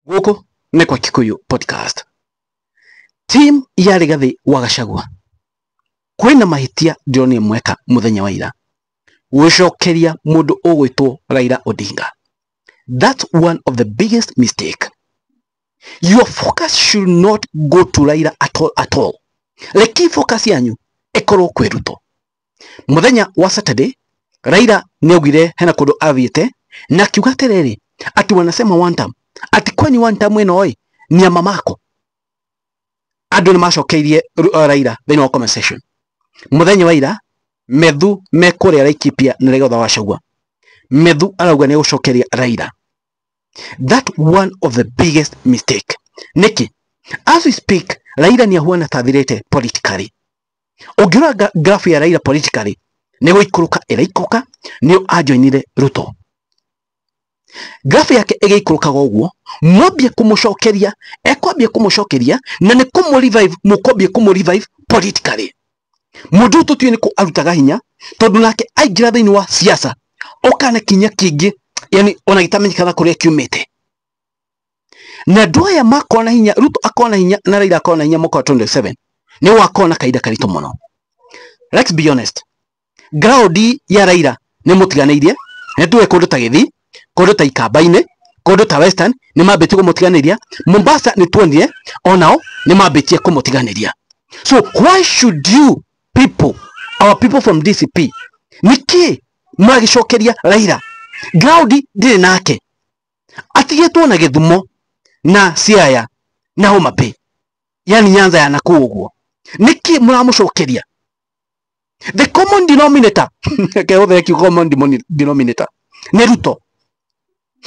Guku ni kwa Kikuyu podcast. Team ya Rigathi wa Gachagua kwina mahitia ndironi mweka muthenya wa ira gucokeria mundu ugwitwo Raila Odinga. That's one of the biggest mistake. Your focus should not go to Raila at all. The key focus yanyu ikorwo kwi Ruto. Muthenya wa Saturday Raila niaugire hena kundu athiete na kiuga tereri ati wanasema one time ati kwenye one time ino oi ni mamako. Andu ni macokeirie Raila thini wa comment section. Muthenya wa ira methu mekuria Laikipia na Rigathi wa Gachagua. Methu arauga ni gucokeria Raila. That one of the biggest mistake. Niki, as we speak, Raila ni ahuana tathirete politically. Ugira graph ya Raila politically, nego ikuruka iraikuruka, niyo ajoinire Ruto. Graph yake ikuruka goguo, mwabia kumucokeria, ekwabia kumucokeria, na ni kumu-revive, mukobia kumu-revive politically. Mundu tutue ni ku arutaga hinya, tondu nake aingira thiini wa siasa, okana kinya kingi, yani ona gitamenyekana kuria kiumite. Na ndoya makona hinya, Ruto akona hinya na Raila akona hinya mwaka wa 2027. Ni wakona kaida karito muno. Let's be honest. Ground ya Raila ni mutiganeirie, ne tuwe kundu ta Githii, kundu ta Ikamba-ini, kundu ta Western ni mabetie kumutiganeiria, Mombasa ni tuonie onao ni mabetie kumutiganeiria. So why should you people, our people from DCP, niki magicokeria Raila? Ground ndiri nake. Atigetwo na Githumo na Siaya na Homa Bay, yani Nyanza ya Nakuru uguo. Niki muramucokeria? The common denominator common denominator ni Ruto.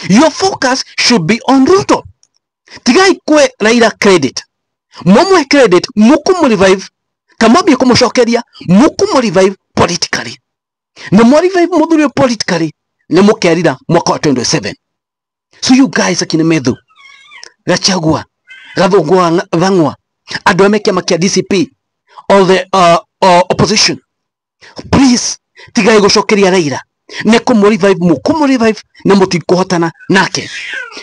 Your focus should be on Ruto. Tigai kwe Raila credit. Momwe credit mukumu revive, kamabie kumucokeria mukumu revive politically. Na mu revive muthuri politically ni mukerira mwaka wa 2027. So you guys akina Methu, Gachagua, Gathungwa, Thang'wa, andu amekia makia DCP, all the opposition, please tigai gucokeria Raila, ne kumu revive na mutikuhotana nake.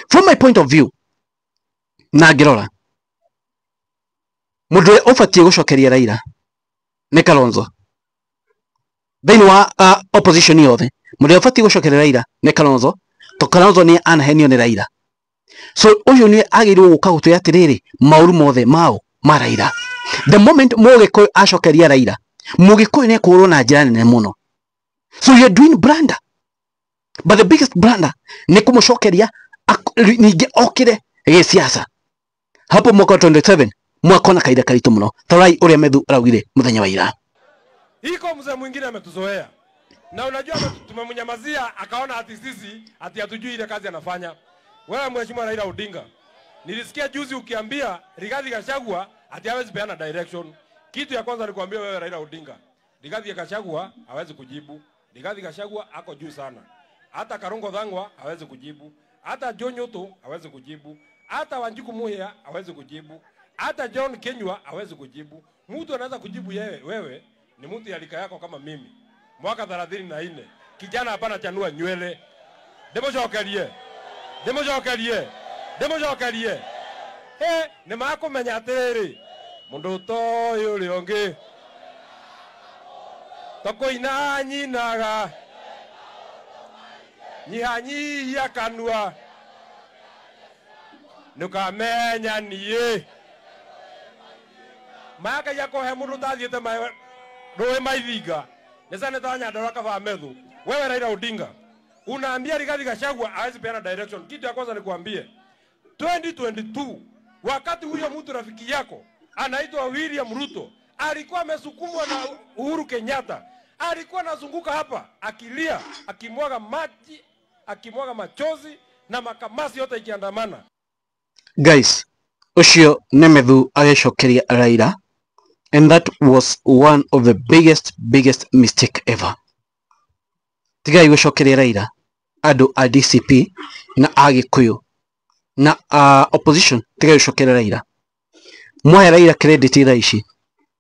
From my point of view, na ngirora mundu ufatie gucokeria Raila ni Kalonzo. Thini wa opposition yothe mundu ufatie gucokeria Raila ni Kalonzo, to Kalonzo ni anahenio ni Raila. So uyu ni agirwo guka gutuya atiriri mauru mothe mao ma Raila. The moment Mugikuyu acokeria Raila, Mugikuyu ni kurwo na njira nene muno. So you're doing blunder, but the biggest blunder ni kumucokeria ninge okire gisiasa. Hapo mwaka 27 mwakona kaida karito muno. Tarai uria Methu araugire muthenya wa ira. Iko mzee mwingine ametuzoea. Na unajua tumemnyamazia akaona ati sisi ati hatujui ile kazi anafanya. Wewe mheshimiwa Raila Odinga, nilisikia juzi ukiambia Rigathi Gachagua ati hawezi peana direction. Kitu ya kwanza nikuambia wewe Raila Odinga, Rigathi Gachagua hawezi kujibu. Rigathi Gachagua ako juu sana. Hata Karungo Thang'wa hawezi kujibu. Hata John Nyoto hawezi kujibu. Hata Wanjiku Muhia hawezi kujibu. Hata John Kenywa hawezi kujibu. Mtu anaweza kujibu wewe ni mtu ya lika yako kama mimi. Mwaka 34. Kijana hapana chanua nywele. Demojokerie. Ni mako menya atiriri. Mundu toyo uri ongi. Toko ina nyinaga. Nyihanyia kanua. Nukamenya niye. Maka yako he mundu tathiete roe maithinga. Nesane tanya ndaraka va Methu. Wewe Raila Odinga, unaambia Rigathi Gachagua hawezi peana direction. Kitu ya kwanza nikuambie, 2022 wakati huyo mtu rafiki yako anaitwa William Ruto alikuwa amesukumwa na Uhuru Kenyatta, alikuwa anazunguka hapa akilia, akimwaga maji, akimwaga machozi na makamasi yote ikiandamana. Guys, ucio ni Methu agicokeria Raila, and that was one of the biggest mistake ever. Tigai gucokeria Raila andu a DCP na Agikuyu na opposition, tigai gucokeria Raila. Mwahe Raila credit ira ici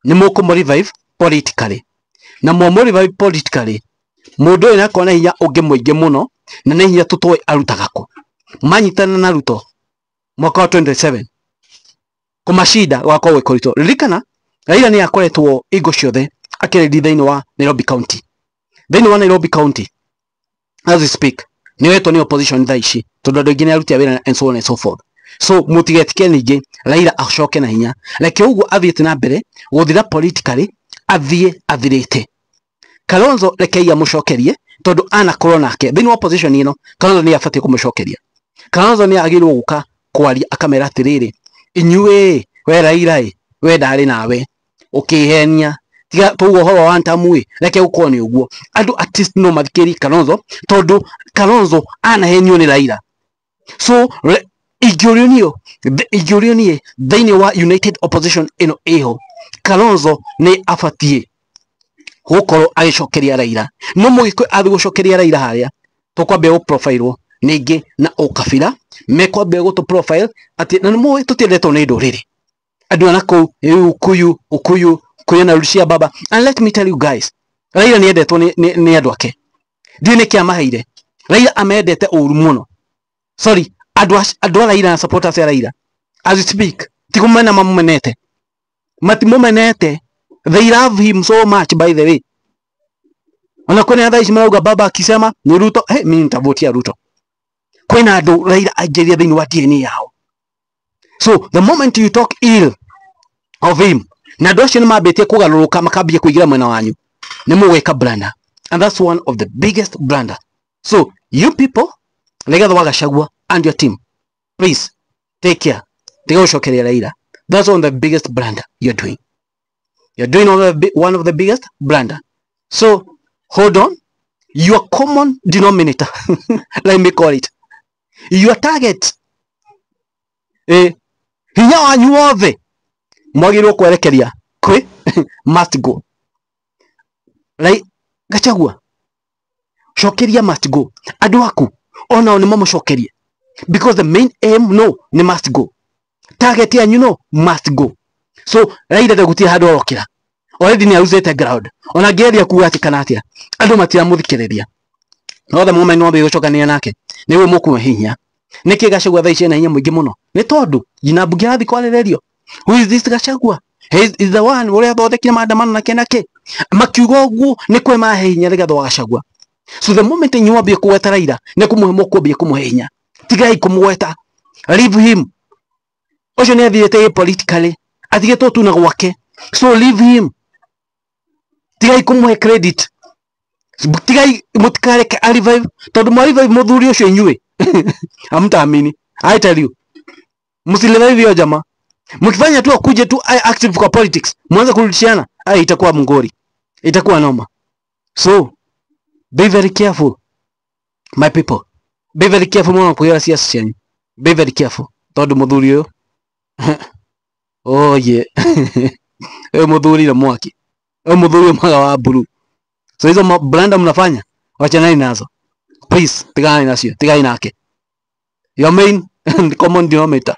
ni mukumu revive politically, na mu revive politically mundu ina kona hinya ungi muingi muno na ni hinya tutoi arutagako manyitana na Ruto mwaka wa 27 kumashida wako wekorito ririkana Raila ni akoretwo igo ciothe akiredi thiini wa Nairobi County as we speak ni wetwo ni opposition thaici tondu andu aingi ni aruti wira and so on and so forth. So mutigetike ningi Raila acoke na hinya reke uguo athiete na mbere guthira politically athirite Kalonzo reke ya mucokerie tondu anakorwo nake thiini wa opposition ino Kalonzo ni abatie kumucokeria. Kalonzo ni agirwo guka kwaria akamera atiriri inyue we Raila we ndari nawe ukihenia tiga tugo horo wa ntamwe reke uko ni uguo andu artist no mathikiri Kalonzo tondu Kalonzo anahenio ni Raila. So igurionio thiini wa United Opposition ino eho Kalonzo ni abatie gukorwo agicokeria Raila no mugikwe athi gucokeria Raila haria tukwambe u profile ningi na ukabira mekwambe gutu profile ati na mwe tutiendetwo ni nduriri andu anako ukuyu kuyana Lucia baba. And let me tell you guys, Raila ni endetwo ni andu ake ndi ni kia mahaire Raila amendete uru muno. Sorry, andu Raila na supporters ya Raila as we speak tikumena mamumenete matimumenete. They love him so much by the way. Wanakone adha ishimauga baba akisema ni Ruto, mimi nitavotia Ruto. Kwena andu Raila ajeria thiini wa DNA yao. So the moment you talk ill of him na andu acio ni mabetie kugaruruka makambia kuigira mwena wanyu ni mugweka blunder, and that's one of the biggest blunder. So you people Rigathi wa Gachagua and your team, please take care. Tiga ucokeria Raila. That's one of the biggest blunder you're doing. You're doing one of the biggest blunder. So hold on. Your common denominator, let me call it, your target, hinya wanyu wothe mwagirwo kwerekeria kwi must go. Right? Gachagua cokeria must go. Andu aku ona ni mamucokerie because the main aim ni must go. Target yanyu must go. So Raila ndagutie handu orokira already ni auzete ground ona geria kuwa ati kanatia andu matira muthikiriria no the moment no be gucokania nake niwe mukuwe hinya niki Gachagua thaici na hinya mwingi muno ni tondu jina bugi athi kwalererio. Who is this Gachagua? He is the one where thothekire maandamano na kenake makiugo guo ni kwe mahe hinya Rigathi wa Gachagua. So the moment you wabie kuweta Raila ni kumuhe mukobie kumuhe hinya tigai kumweta, leave him. Ojo ni athiete politically athigetwo tu na gwake. So leave him. Tigai kumuhe credit. Tigai mutikareke revive tondu mo revive muthuri ucio inyue amtaamini. I tell you, msirevive hiyo jamaa. Mkifanya tu akuje tu active kwa politics mwanza kurudishiana itakuwa mngori, itakuwa noma. So be very careful my people, be very careful mwana kuya siasa chenyu, be very careful tondu muthuri uyo oh yeah muthuri na mwaki muthuri mwaga wa buru. So hizo blanda mnafanya wachanani nazo please, tigani nacio, tigani nake. Your main and common denominator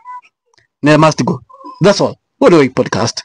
must go. That's all. What do we podcast?